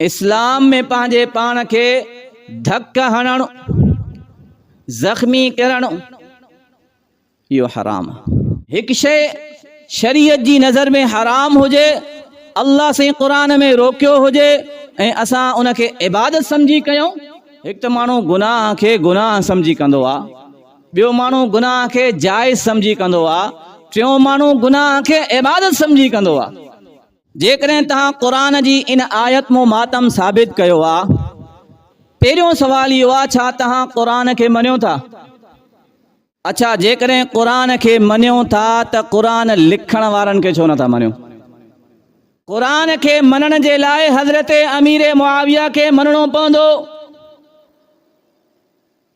इस्लाम में पंहिंजे पाण खे धक हणणु, ज़ख्मी करणु, इहो हराम आहे। हिकु शइ शरीयत जी नज़र में हराम हुजे, अल्लाह से क़ुरान में रोकियो हुजे ऐं असां उनखे इबादत सम्झी कयूं। हिकु त माण्हू गुनाह खे गुनाह सम्झी कंदो आहे, ॿियो माण्हू गुनाह खे जाइज़ सम्झी कंदो आहे, टियों माण्हू गुनाह खे इबादत सम्झी कंदो आहे। जेकॾहिं तव्हां क़ुरान जी इन आयत मो मातम साबित कयो आहे, पहिरियों सवाल इहो आहे, छा तव्हां क़ुरान खे मञियो था? अच्छा, जेकॾहिं क़ुरान खे मञियो था त क़ुरान लिखण वारनि खे छो नथा मञियो? क़ुरान खे मञण जे लाइ हज़रत अमीर मुआविया खे मञणो पवंदो।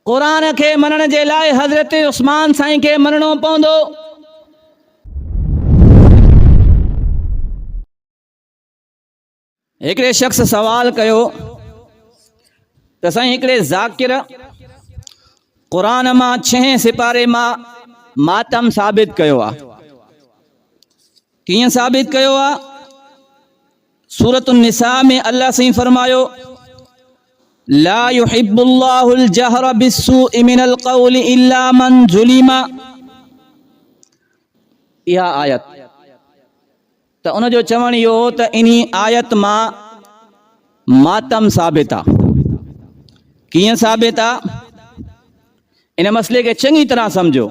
क़ुरान खे मञण जे लाइ हज़रत उस्मान साईं खे मञणो पवंदो। हिकिड़े शख़्स सवाल कयो त साईं, हिकिड़े ज़ाकिर क़ुरान मां 6 सिपारे मां मातम साबित कयो आहे, कीअं साबित कयो आहे? सूरत निसा में अल्लाह साईं फरमायो, ला युहिब्बुल्लाहुल जहर बिस्सूइ मिनल क़ौलि इल्ला मन ज़ुलिमा। इहा आयत त उनजो चवण इहो त इन्ही आयत मां मातम साबित आहे। कीअं साबित आहे? इन मसइले खे चङी तरह सम्झो।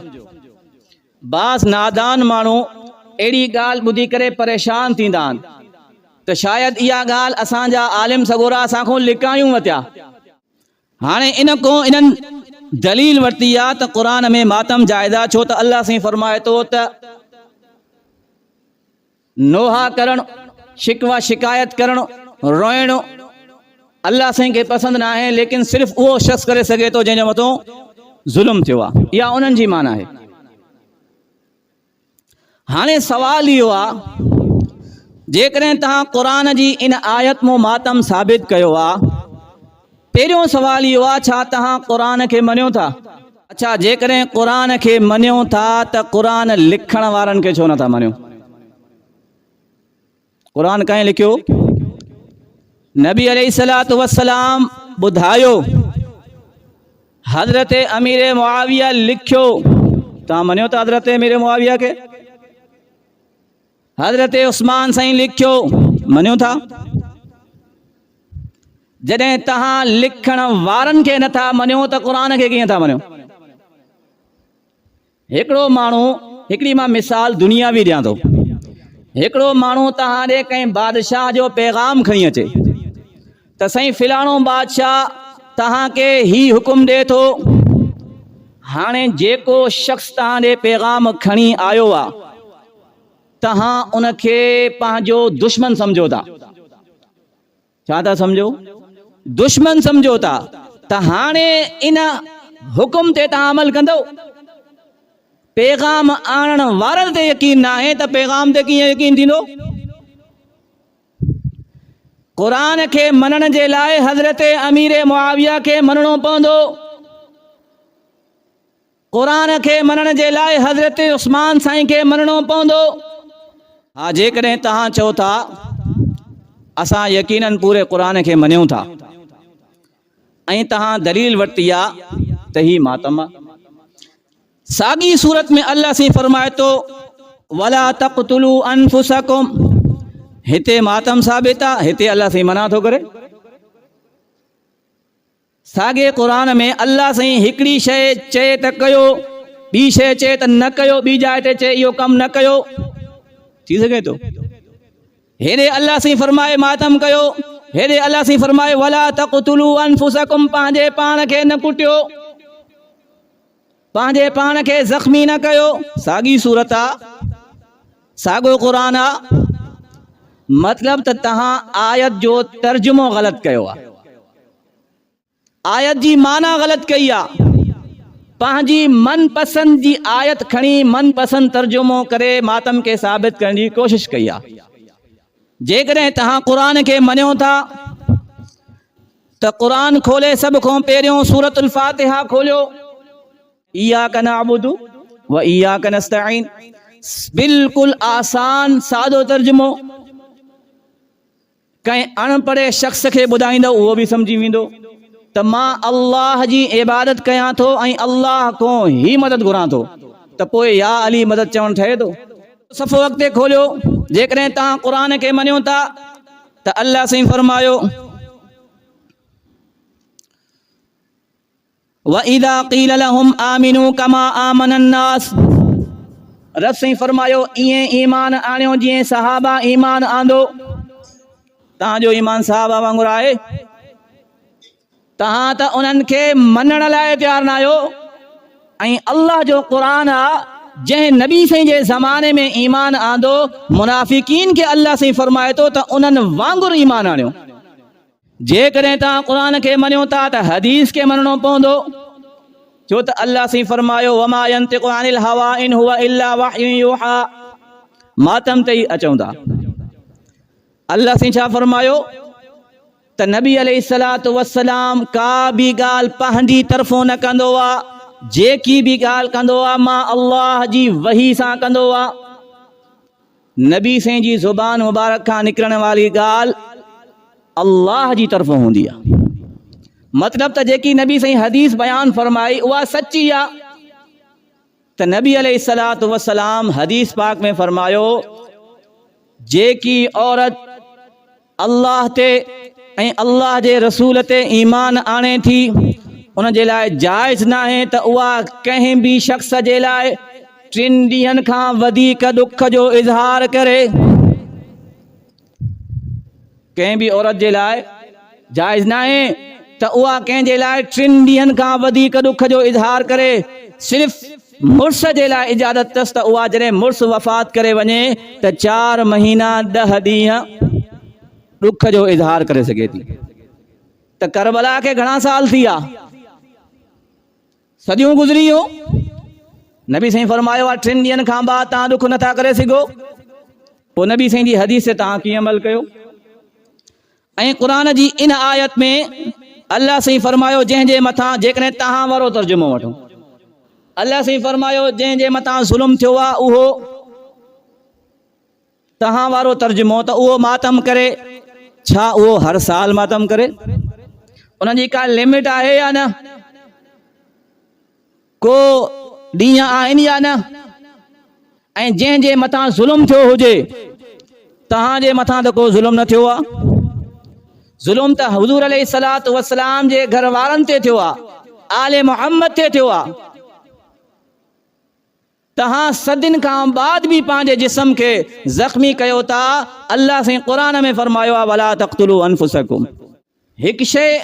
बास नादान माण्हू अहिड़ी ॻाल्हि ॿुधी करे परेशान थींदा आहिनि त शायदि इहा ॻाल्हि असांजा आलिम सगोरा असांखो लिकायूं वरिता। हाणे इन्हनि दलील वरिती आहे त क़ुरान में मातम जाइज़ आहे, छो त अल्लाह साईं फरमाए थो त नोहा करणु, शिकवा शिकायत करणु, रोइणु अल्लाह साईं खे पसंदि न आहे, लेकिन सिर्फ़ु उहो शख़्स करे सघे थो जंहिंजे मथां ज़ुल्म थियो आहे। इहा उन्हनि जी माना आहे। हाणे सवाल इहो आहे, जेकॾहिं तव्हां क़ुरान जी इन आयत मो मातम साबित कयो आहे, पहिरियों सवाल इहो आहे, छा तव्हां क़ुरान खे मञियो था? अच्छा, जेकॾहिं क़ुरान खे मञियो था त क़ुरान लिखण वारनि खे छो नथा मञियो? क़ुरान कंहिं लिखियो? नबी अलैहिस्सलातु वस्सलाम ॿुधायो, हज़रत अमीर मुआविया लिखियो। तव्हां मञियो था हज़रत अमीर मुआविया खे? हज़रत उस्मान साईं लिखियो, मञियो था? जॾहिं तव्हां लिखण वारनि खे नथा मञियो त क़ुरान खे कीअं था मञियो? हिकिड़ो माण्हू, हिकिड़ी मां मिसाल दुनियावी ॾियां थो। हिकिड़ो माण्हू तव्हां ॾे कंहिं बादशाह जो पैगाम खणी अचे त साईं फिलाणो बादशाह तव्हांखे ही हुकुम ॾिए थो। हाणे जेको शख़्स तव्हां ॾे पैगाम खणी आयो आहे, तव्हां उनखे पंहिंजो दुश्मन सम्झो था। छा था सम्झो? दुश्मन सम्झो था। त हाणे इन हुकुम ते तव्हां अमल कंदो? पैगाम आणण वारनि ते यकीन न आहे त पैगाम ते कीअं यकीन थींदो? क़ुरान खे मञण जे लाइ हज़रत अमीर मुआविया खे मञणो पवंदो। क़ुरान खे मञण जे लाइ हज़रत उस्मान साईं खे मञणो पवंदो। हा, जेकॾहिं तव्हां चओ था असां यकीनन पूरे क़ुरान खे मञूं था ऐं तव्हां दलील वरिती आहे त ही मातम आहे, साॻी सूरत में अल्लाह साईं फरमाए थो, वला तक़तुलू अनफुसकुम। हिते मातम साबित आहे, हिते अल्लाह साईं मना थो करे। साॻे क़ुरान में अल्लाह साईं हिकिड़ी शइ चए त कयो, ॿी शइ चए त न कयो, ॿी जाइ ते चए इहो कमु न कयो। थी सघे थो? हेॾे अल्लाह साईं फरमाए मातम कयो, हेॾे अल्लाह साईं फरमाए वला तक़तुलू अनफुसकुम, पंहिंजे पाण खे न कुटियो, पंहिंजे पाण खे ज़ख्मी न कयो। साॻी सूरत आहे, साॻो क़ुरान आहे, मतिलब त तव्हां आयत जो तर्जुमो ग़लति कयो आहे, आयत जी माना ग़लति कई आहे। पंहिंजी मनपसंद जी आयत खणी मनपसंद तर्जुमो करे मातम खे साबित करण जी कोशिश कई आहे। जेकॾहिं तव्हां क़ुरान खे मञियो था त क़ुरान खोले सभ खां पहिरियों सूरतुल फातिहा खोलियो, इय्याका नअबुदु व इय्याका नस्तईन। बिल्कुलु आसान सादो तर्जुमो। कंहिं अणपढ़े शख़्स खे ॿुधाईंदो उहो बि सम्झी वेंदो त मां अल्लाह जी इबादत कयां थो ऐं अल्लाह खां ई मदद घुरां थो, त पोइ या अली मदद चवणु ठहे थो। सफ़ो अॻिते खोलियो, जेकॾहिं तव्हां क़ुर खे मञियो था त अल्लाह साईं फरमायो वइदा क़ील लहुम आमिनू कमा आमन अन्नास, रब साईं फरमायो ईअं ईमान आणियो जीअं सहाबा ईमान आंदो। तव्हांजो ईमान सहाबा वांगुरु आहे? तव्हां त उन्हनि खे मञण लाइ तयारु न आहियो। ऐं अल्लाह जो क़ुर आहे जंहिं नबी साईं जे ज़माने में ईमान आंदो, मुनाफ़िकीन खे अल्लाह साईं फरमाए थो त उन्हनि वांगुरु ईमान आणियो। जेकॾहिं तव्हां क़ुर खे मञियो था त हदीस खे मञणो पवंदो, छो त अल्लाह साईं फरमायो वमा यंतिक़ु अनिल हवा इन हुवा इल्ला वहयुन यूहा, मातम ते ई अचूं था। अल्लाह साईं छा फरमायो त नबी अलैहिस्सलातु वस्सलाम का बि ॻाल्हि पंहिंजी तरफ़ों न कंदो आहे, जेकी बि ॻाल्हि कंदो आहे मां अल्लाह जी वही सां कंदो आहे। नबी साईं जी ज़ुबान मुबारक खां निकिरण वारी ॻाल्हि अल्लाह जी तरफ़ों हूंदी आहे। मतिलबु त जेकी नबी साईं हदीस बयान फरमाई उहा सची आहे। त नबी अलैहिस्सलातु वस्सलाम हदीस पाक में फरमायो जेकी औरत अल्लाह ते ऐं अल्लाह जे रसूल ते ईमान आणे थी, उन जे लाइ जाइज़ न आहे त उहा कंहिं बि शख़्स जे लाइ 3 ॾींहंनि खां वधीक ॾुख जो इज़हार करे। कंहिं बि औरत जे लाइ जाइज़ न आहे त उहा कंहिंजे लाइ 3 ॾींहंनि खां वधीक ॾुख जो इज़हार करे। सिर्फ़ मुड़ुस जे लाइ इजाज़त अथसि त उहा जॾहिं मुड़ुस वफ़ात करे वञे त 4 महीना 10 ॾींहं ॾुख जो इज़हार करे सघे थी। त करबला खे घणा साल थी विया, सदियूं गुज़री वियूं। नबी साईं फरमायो आहे 3 ॾींहंनि खां बाद तव्हां ॾुख नथा करे सघो। पोइ नबी साईं जी हदीस ते तव्हां कीअं अमल कयो? ऐं क़ुर जी इन आयत में अल्लाह साईं फरमायो जंहिंजे मथां, जेकॾहिं तव्हां वारो तर्जुमो वठो, अल्लाह साईं फरमायो जंहिंजे मथां ज़ुल्म थियो आहे उहो तव्हां वारो तर्जुमो त उहो मातम करे। छा उहो हर साल मातम करे? उन जी का लिमिट आहे या न? को ॾींहं आहिनि या न? ऐं जंहिंजे मथां ज़ुल्म थियो हुजे, तव्हांजे मथां त को ज़ुल्म न थियो आहे। ज़ुल्म त हुज़ूर अलैहिस्सलातु वस्सलाम जे घर वारनि ते थियो आहे, आले मुहम्मद ते थियो आहे। तव्हां सदियुनि खां बाद बि पंहिंजे जिस्म खे ज़ख़्मी कयो था। अल्लाह साईं क़ुर में फरमायो आहे वला तक़्तुलू अनफुसकुम। हिकु शइ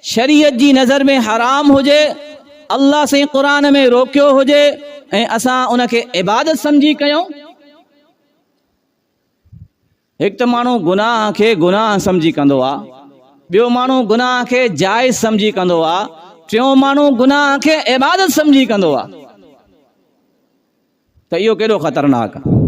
शरीयत जी नज़र में हराम हुजे, अल्लाह साईं क़ुर में रोकियो हुजे ऐं असां उनखे इबादत सम्झी कयूं। हिकु त माण्हू गुनाह खे गुनाह सम्झी कंदो आहे, ॿियो माण्हू गुनाह खे जाइज़ सम्झी कंदो आहे, टियों माण्हू गुनाह खे इबादत सम्झी कंदो आहे। त इहो केॾो ख़तरनाक आहे।